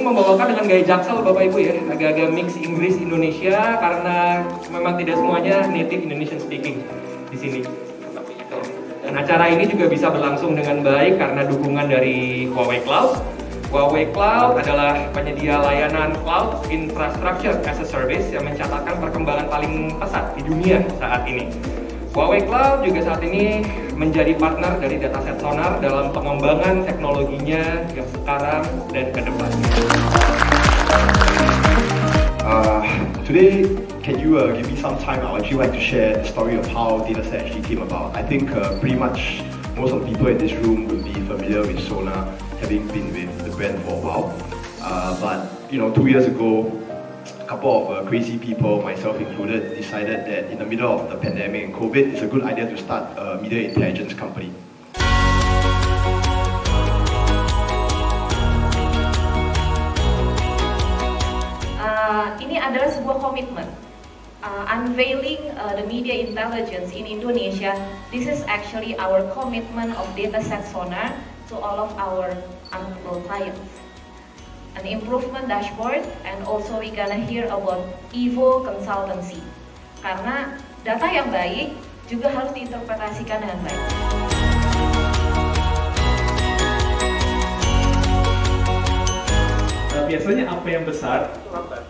membawakan dengan gaya Jaksel Bapak Ibu ya, agak-agak mix Inggris Indonesia karena memang tidak semuanya native Indonesian speaking di sini. Dan acara ini juga bisa berlangsung dengan baik karena dukungan dari Huawei Cloud. Huawei Cloud adalah penyedia layanan cloud infrastructure as a service yang mencatatkan perkembangan paling pesat di dunia saat ini. Huawei Cloud juga saat ini menjadi partner dari Dataset Sonar dalam pengembangan teknologinya yang sekarang dan ke depan. Today, can you give me some time? I'd actually like to share the story of how Dataset actually came about. I think pretty much most of the people in this room will be familiar with Sonar, having been with the brand for a while. But 2 years ago, a couple of crazy people, myself included, decided that in the middle of the pandemic and COVID, it's a good idea to start a media intelligence company. Ini adalah sebuah komitmen. Unveiling the media intelligence in Indonesia, this is actually our commitment of Dataset Sonar to all of our clients. An improvement dashboard, and also we gonna hear about Evo consultancy. Karena data yang baik juga harus diinterpretasikan dengan baik. Biasanya apa yang besar itu lambat,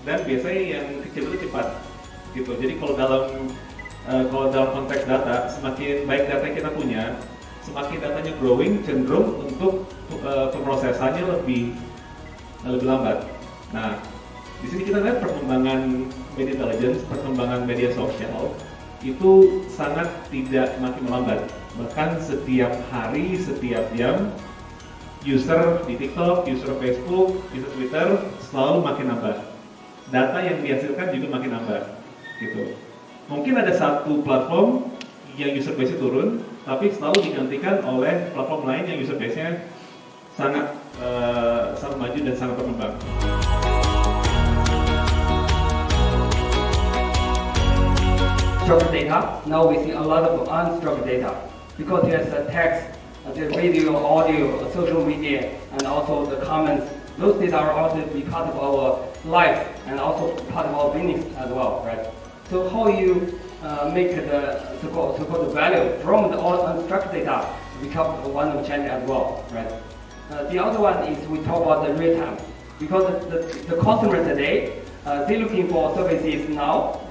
dan biasanya yang kecil itu cepat, gitu. Jadi kalau dalam konteks data, semakin baik data yang kita punya, semakin datanya growing, cenderung untuk pemrosesannya lebih lambat. Nah, di sini kita lihat perkembangan media intelligence, perkembangan media sosial itu sangat tidak makin melambat. Bahkan setiap hari, setiap jam, user di TikTok, user Facebook, user Twitter selalu makin nambah. Data yang dihasilkan juga makin nambah, gitu. Mungkin ada satu platform yang user base-nya turun, tapi selalu digantikan oleh platform lain yang user base-nya sangat maju dan sangat berkembang. Structured data, now we see a lot of unstructured data because there's a text, the video, audio, social media, and also the comments. Those data are also be part of our life and also part of our business as well, right? So how you make the so-called value from the all unstructured data become one of the challenge as well, right? The other one is we talk about the real time, because the customer today they're looking for services now.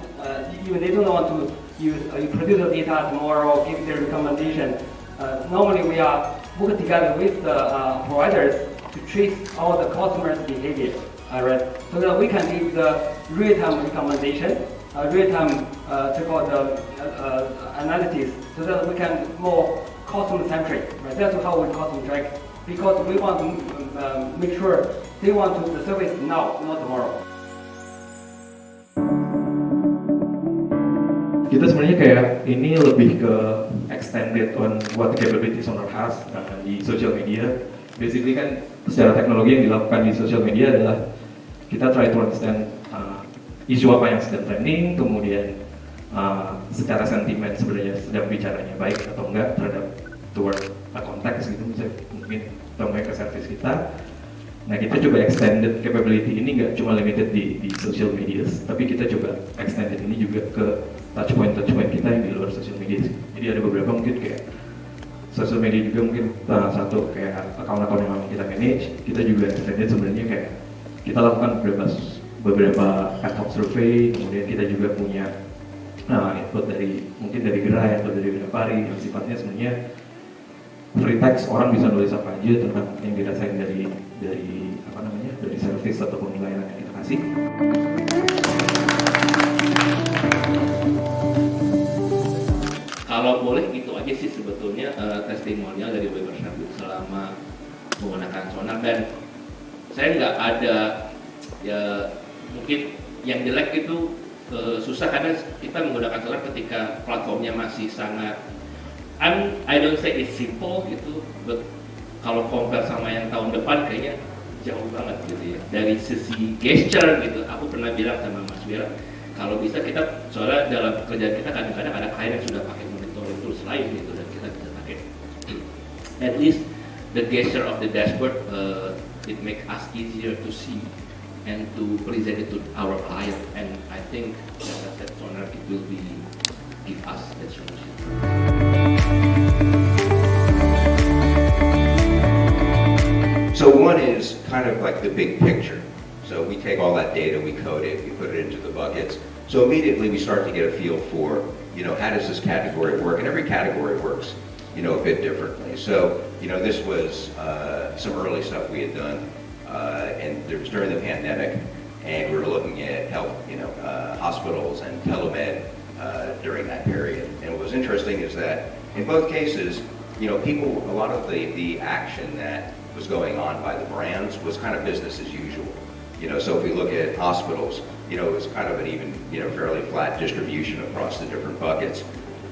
Even they don't want to use produce the data tomorrow, give their recommendation. Normally we are working together with the providers to trace all the customers' behavior, right? So that we can give the real-time recommendation, real-time so-called analysis, so that we can more customer-centric, right? That's how we customer-centric, because we want to make sure they want the service now, not tomorrow. Kita sebenarnya kayak ini lebih ke extended on what capabilities Sonar has di social media. Basically kan secara teknologi yang dilakukan di social media adalah kita try to understand isu apa yang sedang trending, kemudian secara sentimen sebenarnya sedang bicaranya baik atau enggak terhadap toward konteks gitu, misalnya mungkin atau ke service kita. Nah, kita coba extended capability ini nggak cuma limited di social media, tapi kita coba extended ini juga ke touchpoint kita yang di luar social media. Jadi ada beberapa mungkin kayak social media juga mungkin satu kayak account yang kita manage, kita juga extended sebenarnya kayak kita lakukan beberapa ad hoc survey, kemudian kita juga punya input dari gerai atau dari Grapari yang sifatnya sebenarnya free text, orang bisa nulis apa aja tentang yang dirasain dari service ataupun layanan yang kita kasih. Kalau boleh itu aja sih sebetulnya testimonial dari Weber Service selama menggunakan Sonar, dan saya nggak ada ya mungkin yang jelek itu susah karena kita menggunakan Sonar ketika platformnya masih sangat I don't say it's simple gitu, but kalau compare sama yang tahun depan kayaknya jauh banget gitu ya dari sisi gesture gitu. Aku pernah bilang sama Mas Wira, kalau bisa kita, soalnya dalam kerjaan kita kadang-kadang ada klien yang sudah pakai monitoring tools lain gitu, dan kita bisa pakai at least the gesture of the dashboard it makes us easier to see and to present it to our client. And I think that Sonar it will be give us that solution. So one is kind of like the big picture. So we take all that data, we code it, we put it into the buckets. So immediately we start to get a feel for, how does this category work? And every category works, a bit differently. So, this was some early stuff we had done, and it was during the pandemic, and we were looking at health, hospitals and telemed during that period. And what was interesting is that in both cases, people, a lot of the action that was going on by the brands was kind of business as usual. So if we look at hospitals, it was kind of an even, fairly flat distribution across the different buckets.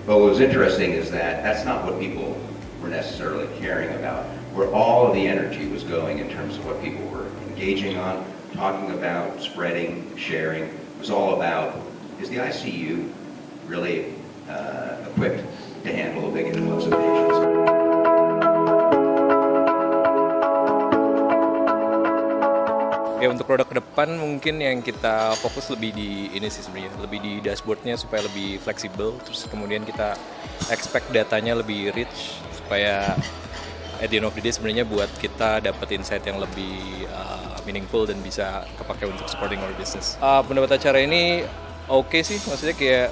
But what was interesting is that that's not what people were necessarily caring about. Where all of the energy was going in terms of what people were engaging on, talking about, spreading, sharing, was all about, is the ICU really equipped to handle a big influx of patients? Ya untuk produk ke depan mungkin yang kita fokus lebih di ini sih sebenarnya, lebih di dashboardnya supaya lebih fleksibel, terus kemudian kita expect datanya lebih rich supaya at the end of the day sebenarnya buat kita dapat insight yang lebih meaningful dan bisa kepake untuk supporting our business. Pendapat acara ini oke sih, maksudnya kayak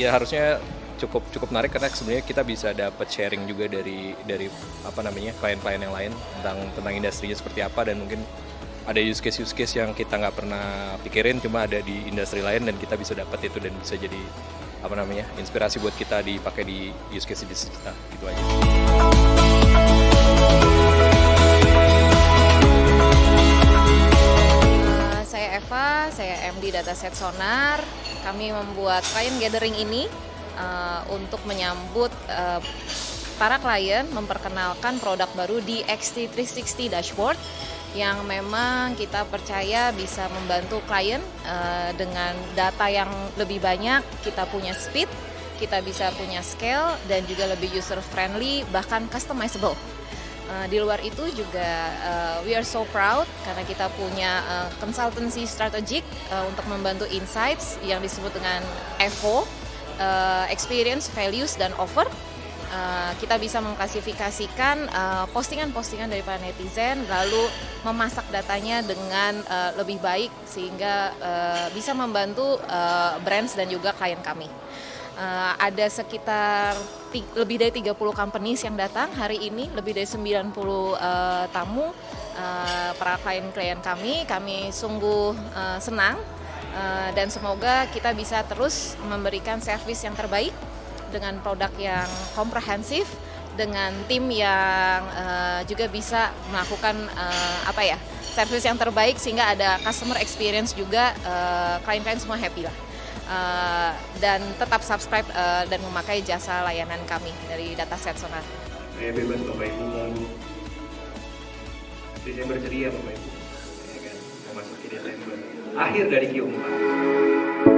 ya harusnya cukup menarik karena sebenarnya kita bisa dapat sharing juga dari klien-klien yang lain tentang industrinya seperti apa, dan mungkin ada use case yang kita nggak pernah pikirin cuma ada di industri lain dan kita bisa dapat itu dan bisa jadi inspirasi buat kita dipakai di use case bisnis kita, gitu aja. Saya Eva, saya MD Dataset Sonar. Kami membuat client gathering ini untuk menyambut para klien, memperkenalkan produk baru di XT360 Dashboard yang memang kita percaya bisa membantu klien dengan data yang lebih banyak, kita punya speed, kita bisa punya scale, dan juga lebih user friendly, bahkan customizable. Di luar itu juga we are so proud karena kita punya consultancy strategic untuk membantu insights yang disebut dengan EVO, experience, values, dan offer. Kita bisa mengklasifikasikan postingan-postingan dari para netizen, lalu memasak datanya dengan lebih baik sehingga bisa membantu brands dan juga klien kami. Ada sekitar lebih dari 30 companies yang datang hari ini, lebih dari 90 tamu, para klien-klien kami sungguh senang dan semoga kita bisa terus memberikan servis yang terbaik dengan produk yang komprehensif, dengan tim yang juga bisa melakukan servis yang terbaik sehingga ada customer experience juga, klien-klien semua happy lah. Dan tetap subscribe dan memakai jasa layanan kami dari Dataset Sonar. Saya bebas Bapak Ibu mau Desember ceria Bapak Ibu, ya kan? Memasuki Desember, akhir dari Q4.